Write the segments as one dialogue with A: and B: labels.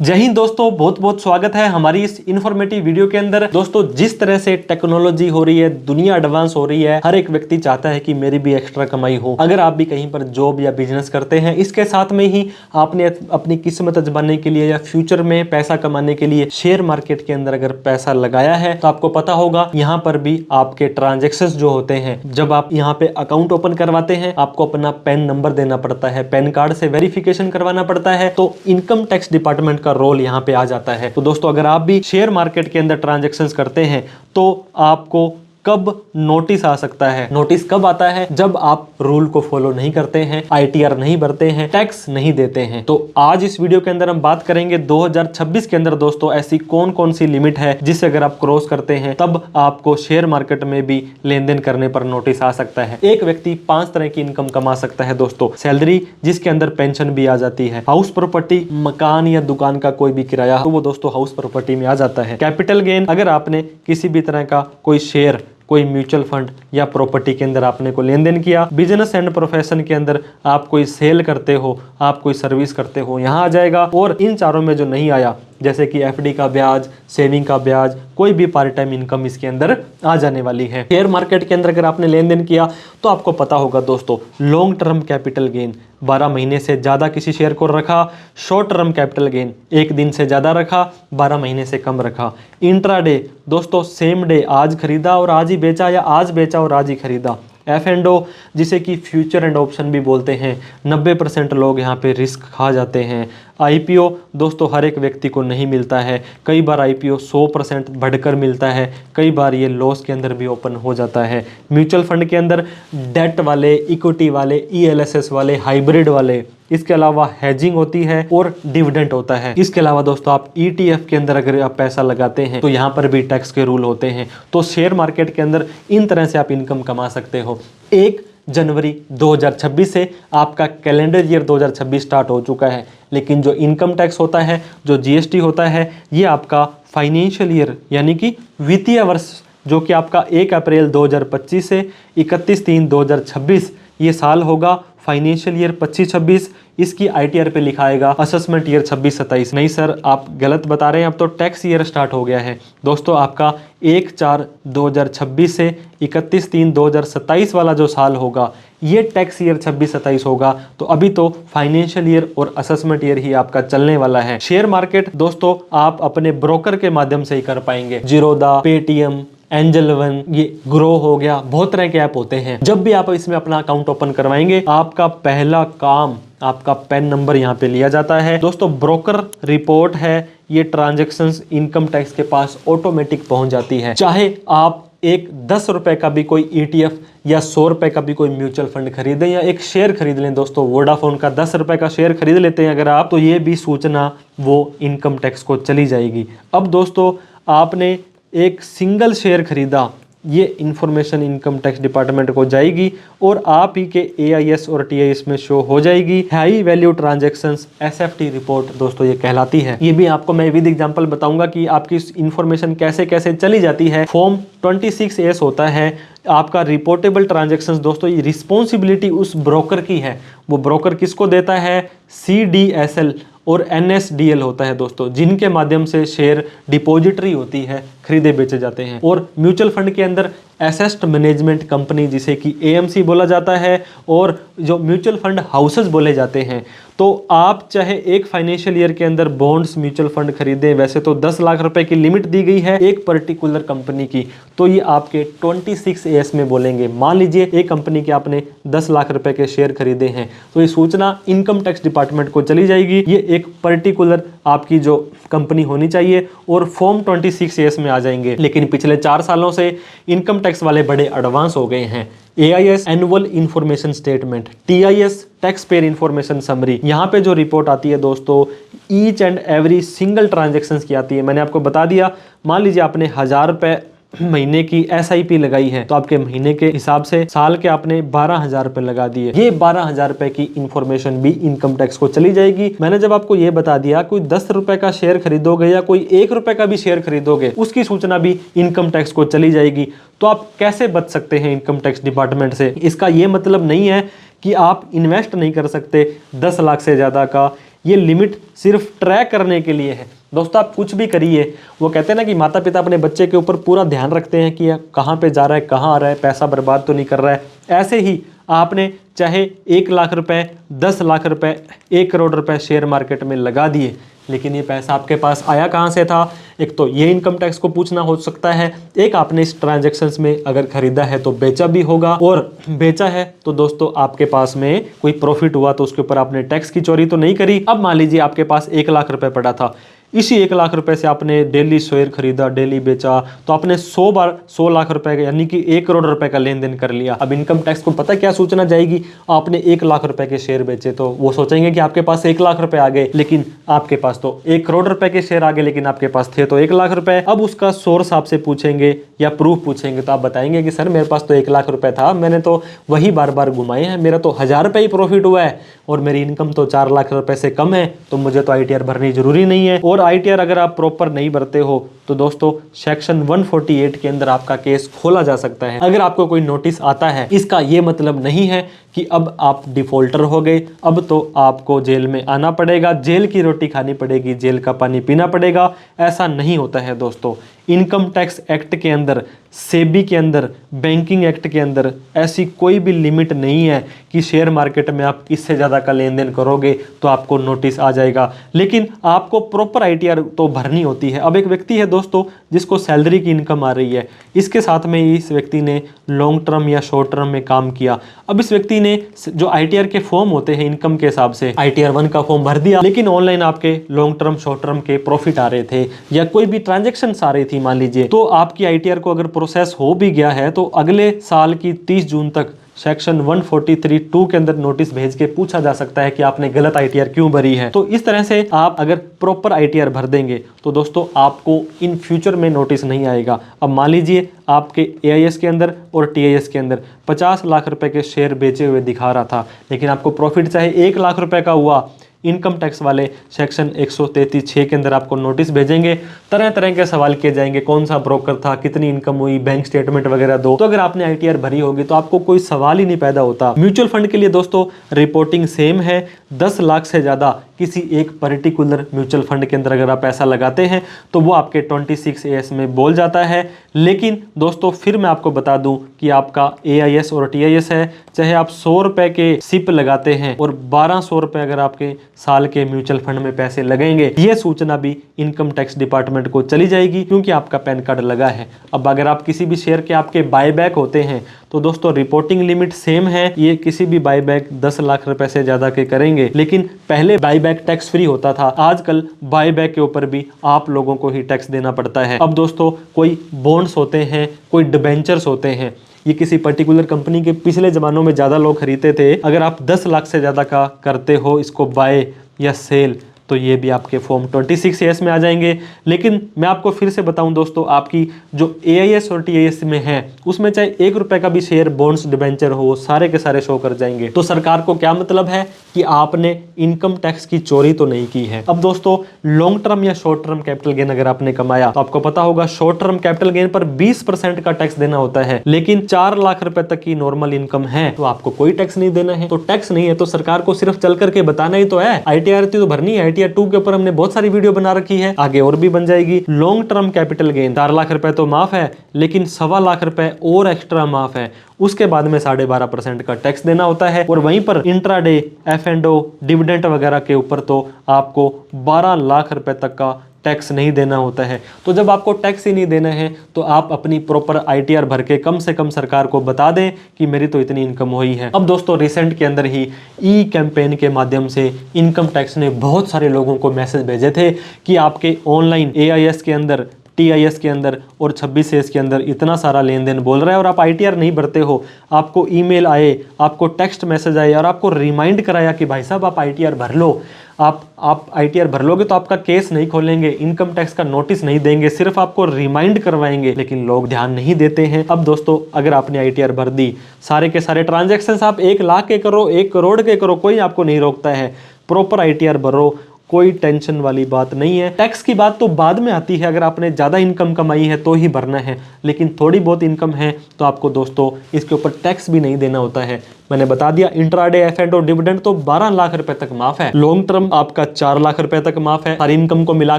A: जय हिंद दोस्तों, बहुत बहुत स्वागत है हमारी इस इन्फॉर्मेटिव वीडियो के अंदर। दोस्तों, जिस तरह से टेक्नोलॉजी हो रही है, दुनिया एडवांस हो रही है, हर एक व्यक्ति चाहता है कि मेरी भी एक्स्ट्रा कमाई हो। अगर आप भी कहीं पर जॉब या बिजनेस करते हैं, इसके साथ में ही आपने अपनी किस्मत आजमाने के लिए या फ्यूचर में पैसा कमाने के लिए शेयर मार्केट के अंदर अगर पैसा लगाया है, तो आपको पता होगा यहाँ पर भी आपके ट्रांजेक्शन जो होते हैं, जब आप यहाँ पे अकाउंट ओपन करवाते हैं, आपको अपना पैन नंबर देना पड़ता है, पैन कार्ड से वेरिफिकेशन करवाना पड़ता है, तो इनकम टैक्स डिपार्टमेंट का रोल यहाँ पे आ जाता है। तो दोस्तों, अगर आप भी शेयर मार्केट के अंदर ट्रांजैक्शंस करते हैं, तो आपको कब नोटिस आ सकता है? नोटिस कब आता है? जब आप रूल को फॉलो नहीं करते हैं, आईटीआर नहीं भरते हैं, टैक्स नहीं देते हैं। तो आज इस वीडियो के अंदर हम बात करेंगे 2026 के अंदर दोस्तों ऐसी कौन कौन सी लिमिट है जिसे अगर आप क्रॉस करते हैं तब आपको शेयर मार्केट में भी लेन देन करने पर नोटिस आ सकता है। एक व्यक्ति 5 तरह की इनकम कमा सकता है दोस्तों। सैलरी, जिसके अंदर पेंशन भी आ जाती है। हाउस प्रॉपर्टी, मकान या दुकान का कोई भी किराया, तो वो दोस्तों हाउस प्रॉपर्टी में आ जाता है। कैपिटल गेन, अगर आपने किसी भी तरह का कोई शेयर, कोई म्यूचुअल फंड या प्रॉपर्टी के अंदर आपने को लेन देन किया। बिजनेस एंड प्रोफेशन के अंदर आप कोई सेल करते हो, आप कोई सर्विस करते हो, यहाँ आ जाएगा। और इन चारों में जो नहीं आया, जैसे कि एफडी का ब्याज, सेविंग का ब्याज, कोई भी पार्ट टाइम इनकम इसके अंदर आ जाने वाली है। शेयर मार्केट के अंदर अगर आपने लेन देन किया तो आपको पता होगा दोस्तों, लॉन्ग टर्म कैपिटल गेन 12 महीने से ज्यादा किसी शेयर को रखा, शॉर्ट टर्म कैपिटल गेन 1 दिन से ज्यादा रखा, 12 महीने से कम रखा। इंट्राडे दोस्तों, सेम डे, आज खरीदा और आज ही बेचा या आज बेचा और आज ही खरीदा। F&O, जिसे कि फ्यूचर एंड ऑप्शन भी बोलते हैं, 90% लोग यहाँ पे रिस्क खा जाते हैं। IPO दोस्तों हर एक व्यक्ति को नहीं मिलता है। कई बार IPO 100% बढ़कर मिलता है, कई बार ये लॉस के अंदर भी ओपन हो जाता है। म्यूचुअल फंड के अंदर डेट वाले, इक्विटी वाले, ELSS वाले, हाइब्रिड वाले, इसके अलावा हेजिंग होती है और डिविडेंड होता है। इसके अलावा दोस्तों आप ETF के अंदर अगर आप पैसा लगाते हैं तो यहाँ पर भी टैक्स के रूल होते हैं। तो शेयर मार्केट के अंदर इन तरह से आप इनकम कमा सकते हो। 1 जनवरी 2026 से आपका कैलेंडर ईयर 2026 स्टार्ट हो चुका है, लेकिन जो इनकम टैक्स होता है, जो GST होता है, ये आपका फाइनेंशियल ईयर यानी कि वित्तीय वर्ष, जो कि आपका 1 अप्रैल 2025 से 31/3/2026 ये साल होगा। फाइनेंशियल ईयर 25-26, इसकी ITR पे लिखा आएगा असेसमेंट ईयर 26-27। नहीं सर, आप गलत बता रहे हैं, अब तो टैक्स ईयर स्टार्ट हो गया है। दोस्तों, आपका 1/4/2026 से 31/3/2027 वाला जो साल होगा, ये टैक्स ईयर 26-27 होगा। तो अभी तो फाइनेंशियल ईयर और असेसमेंट ईयर ही आपका चलने वाला है। शेयर मार्केट दोस्तों आप अपने ब्रोकर के माध्यम से ही कर पाएंगे। जीरोधा, पेटीएम, एंजल वन, ये ग्रो हो गया, बहुत तरह के ऐप होते हैं। जब भी आप इसमें अपना अकाउंट ओपन करवाएंगे, आपका पहला काम, आपका पैन नंबर यहाँ पे लिया जाता है। दोस्तों, ब्रोकर रिपोर्ट है, ये ट्रांजैक्शंस इनकम टैक्स के पास ऑटोमेटिक पहुंच जाती है। चाहे आप एक 10 रुपए का भी कोई ETF या 100 रुपए का भी कोई म्यूचुअल फंड खरीदें या एक शेयर खरीद लें। दोस्तों, वोडाफोन का 10 रुपए का शेयर खरीद लेते हैं अगर आप, तो ये भी सूचना वो इनकम टैक्स को चली जाएगी। अब दोस्तों, आपने एक सिंगल शेयर खरीदा, ये इंफॉर्मेशन इनकम टैक्स डिपार्टमेंट को जाएगी और आप ही के AIS और TIS में शो हो जाएगी। High value transactions SFT report दोस्तों ये कहलाती है। ये भी आपको मैं विद एग्जांपल बताऊंगा कि आपकी इंफॉर्मेशन कैसे कैसे चली जाती है। फॉर्म 26S होता है आपका रिपोर्टेबल ट्रांजैक्शंस। दोस्तों, ये रिस्पॉन्सिबिलिटी उस ब्रोकर की है। वो ब्रोकर किसको देता है? CDSL और NSDL होता है दोस्तों, जिनके माध्यम से शेयर डिपॉजिटरी होती है, खरीदे बेचे जाते हैं। और म्यूचुअल फंड के अंदर एसेट मैनेजमेंट कंपनी, जिसे कि AMC बोला जाता है, और जो म्यूचुअल फंड हाउसेस बोले जाते हैं। तो आप चाहे एक फाइनेंशियल ईयर के अंदर बॉन्ड्स, म्यूचुअल फंड खरीदें, वैसे तो 10 लाख रुपए की लिमिट दी गई है एक पर्टिकुलर कंपनी की, तो ये आपके 26AS में बोलेंगे। मान लीजिए एक कंपनी के आपने 10 लाख रुपए के शेयर खरीदे हैं, तो ये सूचना इनकम टैक्स डिपार्टमेंट को चली जाएगी। ये एक पर्टिकुलर आपकी जो कंपनी होनी चाहिए और फॉर्म 26AS में आ जाएंगे। लेकिन पिछले 4 सालों से इनकम टैक्स वाले बड़े एडवांस हो गए हैं। AIS annual information statement, TIS tax payer information summary, यहाँ पे जो रिपोर्ट आती है दोस्तों, each and every single transactions की आती है। मैंने आपको बता दिया, मान लीजिए आपने 1000 रुपए महीने की SIP लगाई है, तो आपके महीने के हिसाब से साल के आपने 12,000 रुपए लगा दिए। ये 12,000 रुपए की इंफॉर्मेशन भी इनकम टैक्स को चली जाएगी। मैंने जब आपको ये बता दिया, कोई 10 रुपए का शेयर खरीदोगे या कोई 1 रुपए का भी शेयर खरीदोगे, उसकी सूचना भी इनकम टैक्स को चली जाएगी। तो आप कैसे बच सकते हैं इनकम टैक्स डिपार्टमेंट से? इसका ये मतलब नहीं है कि आप इन्वेस्ट नहीं कर सकते 10 लाख से ज़्यादा का, ये लिमिट सिर्फ ट्रैक करने के लिए है। दोस्तों आप कुछ भी करिए, वो कहते हैं ना कि माता पिता अपने बच्चे के ऊपर पूरा ध्यान रखते हैं कि कहाँ पे जा रहा है, कहाँ आ रहा है, पैसा बर्बाद तो नहीं कर रहा है। ऐसे ही आपने चाहे 1 लाख रुपए, 10 लाख रुपए, 1 करोड़ रुपए शेयर मार्केट में लगा दिए, लेकिन ये पैसा आपके पास आया कहाँ से था? एक तो ये इनकम टैक्स को पूछना हो सकता है, एक आपने इस ट्रांजैक्शंस में अगर खरीदा है तो बेचा भी होगा, और बेचा है तो दोस्तों आपके पास में कोई प्रॉफिट हुआ तो उसके ऊपर आपने टैक्स की चोरी तो नहीं करी। अब मान लीजिए आपके पास 1 लाख रुपए पड़ा था, इसी 1 लाख रुपए से आपने डेली शेयर खरीदा, डेली बेचा, तो आपने 100 बार 100 लाख रुपए का यानी कि 1 करोड़ रुपए का लेन देन कर लिया। अब इनकम टैक्स को पता क्या सूचना जाएगी? आपने 1 लाख रुपए के शेयर बेचे तो वो सोचेंगे कि आपके पास 1 लाख रुपए आ गए, लेकिन आपके पास तो 1 करोड़ रुपए के शेयर आ गए, लेकिन आपके पास थे तो 1 लाख रुपए। अब उसका सोर्स आपसे पूछेंगे या प्रूफ पूछेंगे तो आप बताएंगे कि सर मेरे पास तो 1 लाख रुपए था, मैंने तो वही बार बार घुमाए हैं, मेरा तो 1000 रुपए ही प्रॉफिट हुआ है और मेरी इनकम तो 4 लाख रुपए से कम है, तो मुझे तो ITR भरनी जरूरी नहीं है। और ITR अगर आप प्रॉपर नहीं भरते हो तो दोस्तों सेक्शन 148 के अंदर आपका केस खोला जा सकता है। अगर आपको कोई नोटिस आता है, इसका ये मतलब नहीं है कि अब आप डिफॉल्टर हो गए, अब तो आपको जेल में आना पड़ेगा, जेल की रोटी खानी पड़ेगी, जेल का पानी पीना पड़ेगा। ऐसा नहीं होता है दोस्तों। इनकम टैक्स एक्ट के अंदर, सेबी के अंदर, बैंकिंग एक्ट के अंदर ऐसी कोई भी लिमिट नहीं है कि शेयर मार्केट में आप इससे ज़्यादा का लेन देन करोगे तो आपको नोटिस आ जाएगा, लेकिन आपको प्रॉपर ITR तो भरनी होती है। अब एक व्यक्ति है दोस्तों जिसको सैलरी की इनकम आ रही है, इसके साथ में इस व्यक्ति ने लॉन्ग टर्म या शॉर्ट टर्म में काम किया। अब इस व्यक्ति ने जो ITR के फॉर्म होते हैं इनकम के हिसाब से ITR 1 का फॉर्म भर दिया, लेकिन ऑनलाइन आपके लॉन्ग टर्म शॉर्ट टर्म के प्रॉफिट आ रहे थे या कोई भी ट्रांजेक्शन आ रही थी मान लीजिए, तो आपकी ITR को अगर प्रोसेस हो भी गया है तो अगले साल की 30 जून तक सेक्शन 143(2) के अंदर नोटिस भेज के पूछा जा सकता है कि आपने गलत ITR क्यों भरी है। तो इस तरह से आप अगर प्रॉपर ITR भर देंगे तो दोस्तों आपको इन फ्यूचर में नोटिस नहीं आएगा। अब मान लीजिए आपके AIS के अंदर और TIS के अंदर 50 लाख रुपए के शेयर बेचे हुए दिखा रहा था, लेकिन आपको प्रॉफिट चाहे 1 लाख रुपए का हुआ, इनकम टैक्स वाले सेक्शन 133(6) के अंदर आपको नोटिस भेजेंगे, तरह तरह के सवाल किए जाएंगे, कौन सा ब्रोकर था, कितनी इनकम हुई, बैंक स्टेटमेंट वगैरह दो। तो अगर आपने ITR भरी होगी तो आपको कोई सवाल ही नहीं पैदा होता। म्यूचुअल फंड के लिए दोस्तों रिपोर्टिंग सेम है। 10 लाख से ज़्यादा किसी एक पर्टिकुलर म्यूचुअल फंड के अंदर अगर आप पैसा लगाते हैं तो वो आपके 26AS में बोल जाता है। लेकिन दोस्तों फिर मैं आपको बता दूं कि आपका AIS और TIS है, चाहे आप 100 रुपए के सिप लगाते हैं और 1200 रुपए अगर आपके साल के म्यूचुअल फंड में पैसे लगेंगे, ये सूचना भी इनकम टैक्स डिपार्टमेंट को चली जाएगी क्योंकि आपका पैन कार्ड लगा है। अब अगर आप किसी भी शेयर के आपके बायबैक होते हैं तो दोस्तों रिपोर्टिंग लिमिट सेम है, ये किसी भी बायबैक 10 लाख रुपए से ज्यादा के करेंगे, लेकिन पहले बायबैक टैक्स फ्री होता था, आजकल बायबैक के ऊपर भी आप लोगों को ही टैक्स देना पड़ता है। अब दोस्तों कोई बॉन्ड्स होते हैं, कोई डिबेंचर्स होते हैं, ये किसी पर्टिकुलर कंपनी के पिछले जमानों में ज़्यादा लोग खरीदते थे। अगर आप 10 लाख से ज़्यादा का करते हो इसको बाय या सेल तो ये भी आपके फॉर्म 26AS में आ जाएंगे। लेकिन मैं आपको फिर से बताऊं दोस्तों, आपकी जो AIS और TIS में है उसमें चाहे 1 रुपए का भी शेयर, बॉन्ड्स, डिबेंचर हो, सारे के सारे शो कर जाएंगे। तो सरकार को क्या मतलब है कि आपने इनकम टैक्स की चोरी तो नहीं की है। अब दोस्तों लॉन्ग टर्म या शॉर्ट टर्म कैपिटल गेन अगर आपने कमाया तो आपको पता होगा शॉर्ट टर्म कैपिटल गेन पर 20% का टैक्स देना होता है, लेकिन 4 लाख रुपए तक की नॉर्मल इनकम है तो आपको कोई टैक्स नहीं देना है। तो टैक्स नहीं है तो सरकार को सिर्फ चल करके बताना ही तो है, ITR तो भरनी है। ITR 2 के ऊपर हमने बहुत सारी वीडियो बना रखी है, आगे और भी बन जाएगी। Long term capital gain 4 lakh रुपए तो माफ है, लेकिन 1.25 लाख रुपए और एक्स्ट्रा माफ है, उसके बाद में 12.5% का टैक्स देना होता है। और वहीं पर इंट्राडे, F&O, डिविडेंड वगैरह के ऊपर तो आपको 12 लाख रुपए तक का टैक्स नहीं देना होता है। तो जब आपको टैक्स ही नहीं देना है तो आप अपनी प्रॉपर ITR भर के कम से कम सरकार को बता दें कि मेरी तो इतनी इनकम हुई है। अब दोस्तों रिसेंट के अंदर ही कैंपेन के माध्यम से इनकम टैक्स ने बहुत सारे लोगों को मैसेज भेजे थे कि आपके ऑनलाइन AIS के अंदर, TIS के अंदर और 26AS के अंदर इतना सारा लेन देन बोल रहा है और आप ITR नहीं भरते हो। आपको ईमेल आए, आपको टेक्स्ट मैसेज आए और आपको रिमाइंड कराया कि भाई साहब आप ITR भर लो। आप ITR भर लोगे तो आपका केस नहीं खोलेंगे, इनकम टैक्स का नोटिस नहीं देंगे, सिर्फ आपको रिमाइंड करवाएंगे, लेकिन लोग ध्यान नहीं देते हैं। अब दोस्तों अगर आपने ITR भर दी, सारे के सारे ट्रांजेक्शन्स आप 1 लाख के करो, 1 करोड़ के करो, कोई आपको नहीं रोकता है। प्रॉपर ITR भरो, कोई टेंशन वाली बात नहीं है। टैक्स की बात तो बाद में आती है, अगर आपने ज़्यादा इनकम कमाई है तो ही भरना है, लेकिन थोड़ी बहुत इनकम है तो आपको दोस्तों इसके ऊपर टैक्स भी नहीं देना होता है। मैंने बता दिया, इंट्राडे F&O डिविडेंड तो 12 लाख रुपए तक माफ है, लॉन्ग टर्म आपका 4 लाख रुपए तक माफ है, हर इनकम को मिला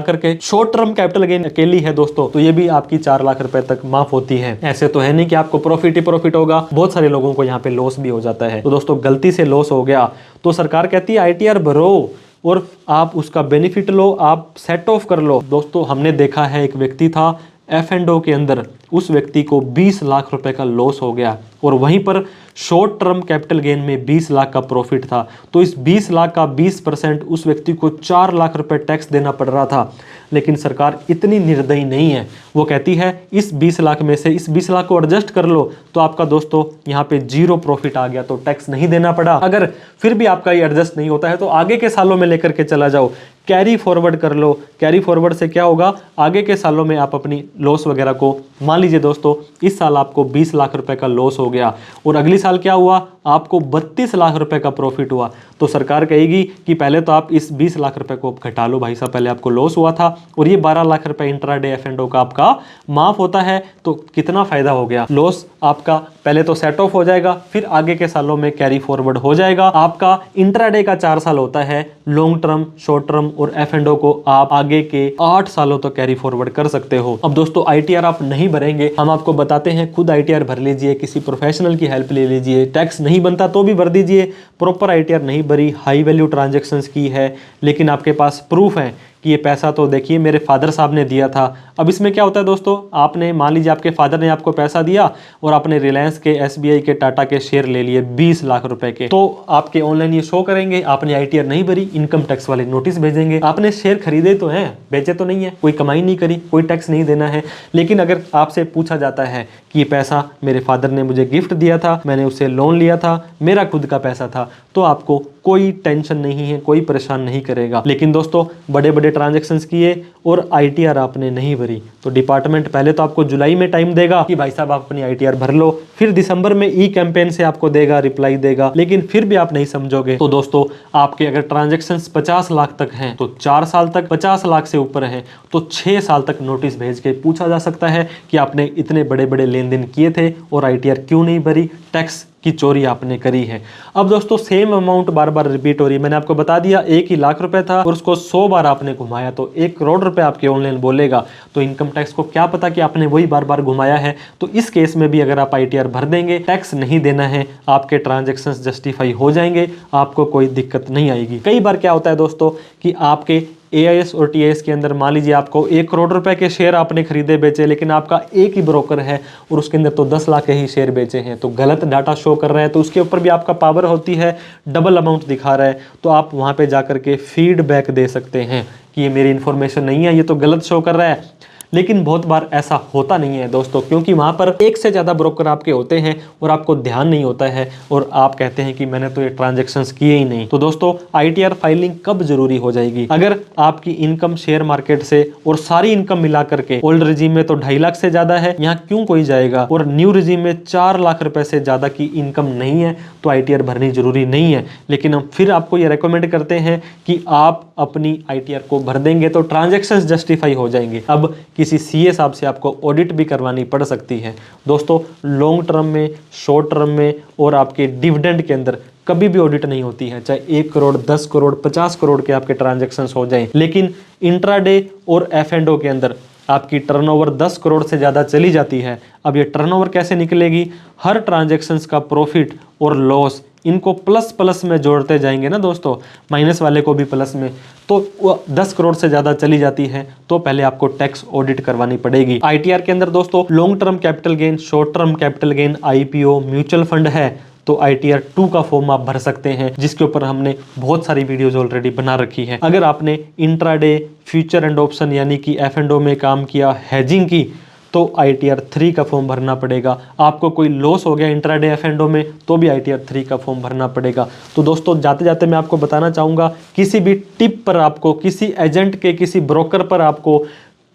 A: करके। शॉर्ट टर्म कैपिटल गेन अकेली है दोस्तों, तो ये भी आपकी 4 लाख रुपए तक माफ होती है। ऐसे तो है नहीं कि आपको प्रॉफिट ही प्रॉफिट होगा, बहुत सारे लोगों को यहाँ पे लॉस भी हो जाता है। तो दोस्तों गलती से लॉस हो गया तो सरकार कहती है ITR भरो और आप उसका बेनिफिट लो, आप सेट ऑफ कर लो। दोस्तों हमने देखा है, एक व्यक्ति था F&O के अंदर, उस व्यक्ति को 20 लाख रुपए का लॉस हो गया और वहीं पर शॉर्ट टर्म कैपिटल गेन में 20 लाख का प्रॉफिट था। तो इस 20 लाख का 20% उस व्यक्ति को 4 लाख रुपए टैक्स देना पड़ रहा था। लेकिन सरकार इतनी निर्दयी नहीं है, वो कहती है इस 20 लाख में से इस 20 लाख को एडजस्ट कर लो तो आपका दोस्तों यहाँ पे 0 प्रॉफिट आ गया, तो टैक्स नहीं देना पड़ा। अगर फिर भी आपका ये एडजस्ट नहीं होता है तो आगे के सालों में लेकर के चला जाओ, कैरी फॉरवर्ड कर लो। कैरी फॉरवर्ड से क्या होगा, आगे के सालों में आप अपनी लॉस वगैरह को, मान लीजिए दोस्तों इस साल आपको 20 लाख रुपए का लॉस हो गया और अगली साल क्या हुआ, आपको 32 लाख रुपए का प्रॉफिट हुआ, तो सरकार कहेगी कि पहले तो आप इस 20 लाख रुपए को घटा लो भाई साहब, पहले आपको लॉस हुआ था और ये 12 लाख रुपए इंट्राडे F&O का आपका माफ होता है, तो कितना फायदा हो गया। लॉस आपका पहले तो सेट ऑफ हो जाएगा, फिर आगे के सालों में कैरी फॉरवर्ड हो जाएगा। आपका इंट्राडे का 4 साल होता है, लॉन्ग टर्म, शॉर्ट टर्म और F&O को आप आगे के 8 सालों तक कैरी फॉरवर्ड कर सकते हो। अब दोस्तों ITR आप नहीं भरेंगे, हम आपको बताते हैं, खुद ITR भर लीजिए, किसी प्रोफेशनल की हेल्प ले लीजिए। टैक्स नहीं बनता तो भी भर दीजिए, प्रॉपर ITR नहीं भरी, हाई वैल्यू ट्रांजैक्शंस की है, लेकिन आपके पास प्रूफ है कि ये पैसा तो देखिए मेरे फादर साहब ने दिया था। अब इसमें क्या होता है दोस्तों, आपने मान लीजिए आपके फादर ने आपको पैसा दिया और आपने रिलायंस के, SBI के, टाटा के शेयर ले लिए 20 लाख रुपए के, तो आपके ऑनलाइन ये शो करेंगे आपने ITR नहीं भरी, इनकम टैक्स वाले नोटिस भेजेंगे। आपने शेयर खरीदे तो हैं, बेचे तो नहीं है, कोई कमाई नहीं करी, कोई टैक्स नहीं देना है। लेकिन अगर आपसे पूछा जाता है कि ये पैसा मेरे फादर ने मुझे गिफ्ट दिया था, मैंने उससे लोन लिया था, मेरा खुद का पैसा था, तो आपको कोई टेंशन नहीं है, कोई परेशान नहीं करेगा। लेकिन दोस्तों बड़े बड़े ट्रांजैक्शंस किए और ITR आपने नहीं भरी, तो डिपार्टमेंट पहले तो आपको जुलाई में टाइम देगा कि भाई साहब आप अपनी ITR भर लो, फिर दिसंबर में कैंपेन से आपको देगा, रिप्लाई देगा, लेकिन फिर भी आप नहीं समझोगे तो दोस्तों आपके अगर ट्रांजैक्शंस 50 लाख तक हैं तो 4 साल तक, 50 लाख से ऊपर है तो 6 साल तक नोटिस भेज के पूछा जा सकता है कि आपने इतने बड़े बड़े लेन देन किए थे और ITR क्यों नहीं भरी, टैक्स की चोरी आपने करी है। अब दोस्तों सेम अमाउंट बार बार रिपीट हो रही है, मैंने आपको बता दिया 1 ही लाख रुपए था और उसको 100 बार आपने घुमाया तो 1 करोड़ रुपए आपके ऑनलाइन बोलेगा, तो इनकम टैक्स को क्या पता कि आपने वही बार बार घुमाया है। तो इस केस में भी अगर आप ITR भर देंगे, टैक्स नहीं देना है, आपके ट्रांजेक्शन्स जस्टिफाई हो जाएंगे, आपको कोई दिक्कत नहीं आएगी। कई बार क्या होता है दोस्तों कि आपके AIS और TIS के अंदर मान लीजिए आपको 1 करोड़ रुपए के शेयर आपने खरीदे बेचे, लेकिन आपका एक ही ब्रोकर है और उसके अंदर तो 10 लाख के ही शेयर बेचे हैं, तो गलत डाटा शो कर रहा है, तो उसके ऊपर भी आपका पावर होती है, डबल अमाउंट दिखा रहा है, तो आप वहां पे जाकर के फीडबैक दे सकते हैं कि ये मेरी इन्फॉर्मेशन नहीं है, ये तो गलत शो कर रहा है। लेकिन बहुत बार ऐसा होता नहीं है दोस्तों, क्योंकि वहां पर एक से ज़्यादा ब्रोकर आपके होते हैं और आपको ध्यान नहीं होता है और आप कहते हैं कि मैंने तो ये ट्रांजैक्शंस किए ही नहीं। तो दोस्तों ITR फाइलिंग कब जरूरी हो जाएगी, अगर आपकी इनकम शेयर मार्केट से और सारी इनकम मिला करके ओल्ड रिजीम में तो 2.5 लाख से ज़्यादा है, यहाँ क्यों कोई जाएगा, और न्यू रिजीम में 4 लाख रुपए से ज़्यादा की इनकम नहीं है तो ITR भरनी जरूरी नहीं है। लेकिन हम फिर आपको ये रिकमेंड करते हैं कि आप अपनी ITR को भर देंगे तो ट्रांजैक्शंस जस्टिफाई हो जाएंगे। अब किसी CA साहब से आपको ऑडिट भी करवानी पड़ सकती है। दोस्तों लॉन्ग टर्म में, शॉर्ट टर्म में और आपके डिविडेंड के अंदर कभी भी ऑडिट नहीं होती है, चाहे 1 करोड़, 10 करोड़, 50 करोड़ के आपके ट्रांजैक्शंस हो जाएं। लेकिन इंट्राडे और F&O के अंदर आपकी टर्नओवर 10 करोड़ से ज़्यादा चली जाती है। अब ये टर्नओवर कैसे निकलेगी, हर ट्रांजैक्शंस का प्रॉफिट और लॉस इनको प्लस प्लस में जोड़ते जाएंगे ना दोस्तों, माइनस वाले को भी प्लस में, तो 10 करोड़ से ज़्यादा चली जाती है तो पहले आपको टैक्स ऑडिट करवानी पड़ेगी। ITR के अंदर दोस्तों long term capital gain, short term capital gain, IPO, mutual fund है तो ITR 2 का फॉर्म आप भर सकते हैं, जिसके ऊपर हमने बहुत सारी वीडियोज ऑलरेडी बना रखी है। अगर आपने इंट्राडे, फ्यूचर एंड ऑप्शन यानी कि F&O में काम किया, हेजिंग की, तो ITR 3 का फॉर्म भरना पड़ेगा। आपको कोई लॉस हो गया इंट्राडे F&O में तो भी ITR 3 का फॉर्म भरना पड़ेगा। तो दोस्तों जाते जाते मैं आपको बताना चाहूँगा, किसी भी टिप पर आपको, किसी एजेंट के, किसी ब्रोकर पर आपको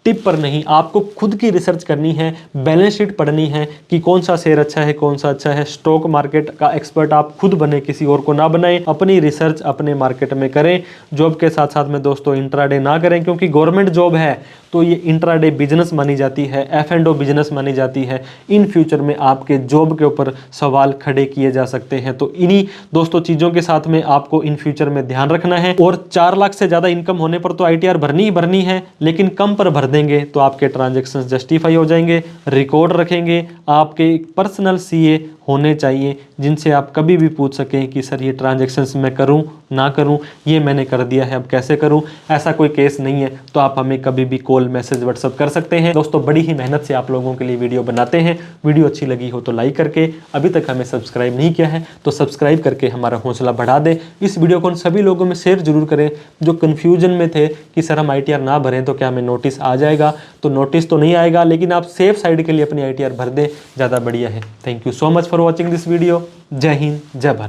A: टिप पर नहीं, आपको खुद की रिसर्च करनी है, बैलेंस शीट पढ़नी है कि कौन सा शेयर अच्छा है, कौन सा अच्छा है। स्टॉक मार्केट का एक्सपर्ट आप खुद बने, किसी और को ना बनाएं। अपनी रिसर्च अपने मार्केट में करें। जॉब के साथ साथ में दोस्तों इंट्राडे ना करें, क्योंकि गवर्नमेंट जॉब है तो ये इंट्राडे बिजनेस मानी जाती है, F&O बिजनेस मानी जाती है। इन फ्यूचर में आपके जॉब के ऊपर सवाल खड़े किए जा सकते हैं। तो इन्हीं दोस्तों चीज़ों के साथ में आपको इन फ्यूचर में ध्यान रखना है। और 4 लाख से ज़्यादा इनकम होने पर तो ITR भरनी ही भरनी है, लेकिन कम पर भर देंगे तो आपके ट्रांजेक्शन जस्टिफाई हो जाएंगे। रिकॉर्ड रखेंगे, आपके पर्सनल CA होने चाहिए जिनसे आप कभी भी पूछ सकें कि सर ये ट्रांजेक्शन्स मैं करूं ना करूं, ये मैंने कर दिया है अब कैसे करूं। ऐसा कोई केस नहीं है तो आप हमें कभी भी कॉल मैसेज व्हाट्सअप कर सकते हैं। दोस्तों बड़ी ही मेहनत से आप लोगों के लिए वीडियो बनाते हैं। वीडियो अच्छी लगी हो तो लाइक करके, अभी तक हमें सब्सक्राइब नहीं किया है तो सब्सक्राइब करके हमारा हौसला बढ़ा दें। इस वीडियो को उन सभी लोगों में शेयर जरूर करें जो कन्फ्यूजन में थे कि सर हम ITR ना भरें तो क्या हमें नोटिस आ जाएगा। तो नोटिस तो नहीं आएगा, लेकिन आप सेफ साइड के लिए अपनी ITR भर दें, ज़्यादा बढ़िया है। Thank you so much for watching this video. जय हिंद, जय भारत।